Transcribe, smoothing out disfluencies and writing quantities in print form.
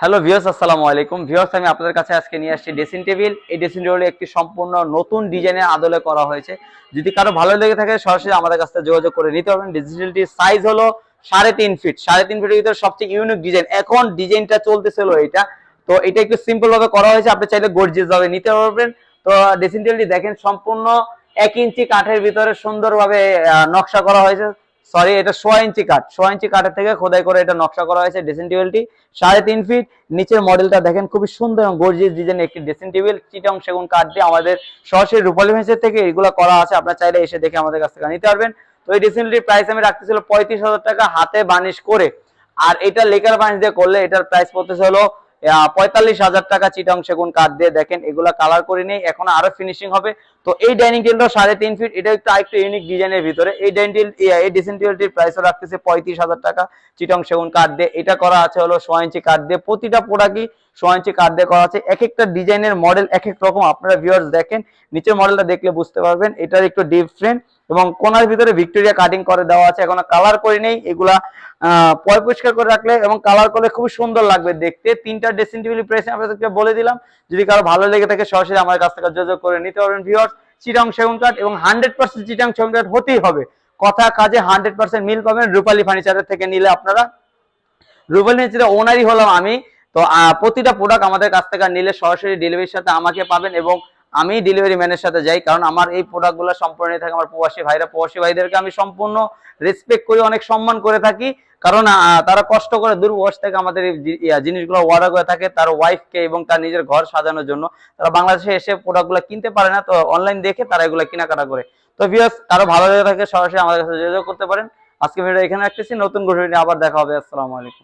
Hello viewers, আসসালামু আলাইকুম viewers. আমি আপনাদের কাছে আজকে নিয়ে আসছি ড্রেসিং টেবিল। এই ড্রেসিং টেবিল একটি সম্পূর্ণ নতুন ডিজাইনের আদলে করা হয়েছে। যদি কারো ভালো লেগে থাকে সরাসরি আমাদের কাছে যোগাযোগ করে নিতে পারবেন। ড্রেসিং টেবিলটির সাইজ হলো 3.5 ফিট। 3.5 ফিটের ভিতরে সবচেয়ে ইউনিক ডিজাইন, এখন ডিজাইনটা চলতেছিল এটা। তো এটা একটু সিম্পল ভাবে করা হয়েছে, আপনি চাইলে গর্জিয়াস ভাবে নিতে পারবেন। তো ড্রেসিং টেবিলটি দেখেন, সম্পূর্ণ 1 ইঞ্চি কাঠের ভিতরে সুন্দরভাবে নকশা করা হয়েছে। সরি, এটা 1.5 ইঞ্চি কাঠ, 1.5 ইঞ্চি কাঠের থেকে খোদাই করে এটা নকশা করা হয়েছে। ড্রেসিং টেবিলটি 3.5 ফিট। নিচের মডেলটা দেখেন, খুবই সুন্দর এবং গর্জিয়াস ডিজাইনের একটি ড্রেসিং টেবিল। চিটাং সেগুন কাঠ দিয়ে আমাদের সরাসরি রূপালী ফ্যান্সি থেকে এগুলো করা আছে, আপনারা চাইলে এসে দেখে আমাদের কাছ থেকে নিতে পারবেন। তো এই ড্রেসিং টেবিলটির প্রাইস আমি রাখতেছিল 35,000 টাকা হাতে বার্নিশ করে। আর এটা লেকার বার্নিশ দিয়ে করলে এটার প্রাইস পড়তেছে হলো 45,000 টাকা চিটাং সেগুন কাঠ দিয়ে। দেখেন এগুলা কালার করে নেই, এখন আরো ফিনিশিং হবে। তো এই ডাইনিং টেবিলটা 3.5 ফিট, এটা একটু আরেকটু ইউনিক ডিজাইনের ভিতরে। এই ড্রেসিং টেবিলটির প্রাইসও রাখতেছে 35,000 টাকা চিটাং সেগুন কাঠ দিয়ে। এটা করা আছে হলো 1.5 ইঞ্চি কাঠ দিয়ে। প্রতিটা প্রোডাক্টই 1.5 ইঞ্চি কাঠ দিয়ে করা আছে। এক একটা ডিজাইনের মডেল এক এক রকম, আপনারা ভিউয়ার্স দেখেন নিচের মডেলটা দেখলে বুঝতে পারবেন। এটার একটু ডিফারেন্ট এবং কোনার ভিতরে ভিক্টোরিয়া কাটিং করে দেওয়া আছে, এখনো কালার করে নেই। এগুলা পরিষ্কার করে রাখলে এবং কালার করলে খুব সুন্দর লাগবে দেখতে। তিনটা ড্রেসিং টেবিল প্রাইস আপনাদেরকে বলে দিলাম। যদি কারো ভালো লেগে থাকে সরাসরি আমার কাছ থেকে যোগাযোগ করে নিতে পারবেন ভিউয়ার্স। চিটাং সেগুন কাঠ এবং 100% চিটাং সেগুন কাঠ হতেই হবে, কথা কাজে 100% মিল পাবেন রূপালী ফার্নিচারের থেকে নিলে। আপনারা রূপালী ফার্নিচারের ওনারই হলাম আমি। তো প্রতিটা প্রোডাক্ট আমাদের কাছ থেকে নিলে সরাসরি ডেলিভারির সাথে আমাকে পাবেন এবং আমি ডেলিভারি ম্যানের সাথে যাই, কারণ আমার এই প্রোডাক্টগুলো সম্পূর্ণ থাকে আমার প্রবাসী ভাইদেরকে আমি সম্পূর্ণ রেসপেক্ট করি, অনেক সম্মান করে থাকি। কারণ তারা কষ্ট করে দূর প্রবাস থেকে আমাদের এই জিনিসগুলো অর্ডার করে থাকে তার ওয়াইফকে এবং তার নিজের ঘর সাজানোর জন্য। তারা বাংলাদেশে এসে প্রোডাক্টগুলো কিনতে পারে না, তো অনলাইন দেখে তারা এগুলো কেনাকাটা করে। তো ভিউয়ার্স, কারো ভালো লেগে থাকে সরাসরি আমাদের কাছে যোগাযোগ করতে পারেন। আজকে ভিডিও এখানে রাখতেছি, নতুন ভিডিও নিয়ে আবার দেখা হবে। আসসালামু আলাইকুম।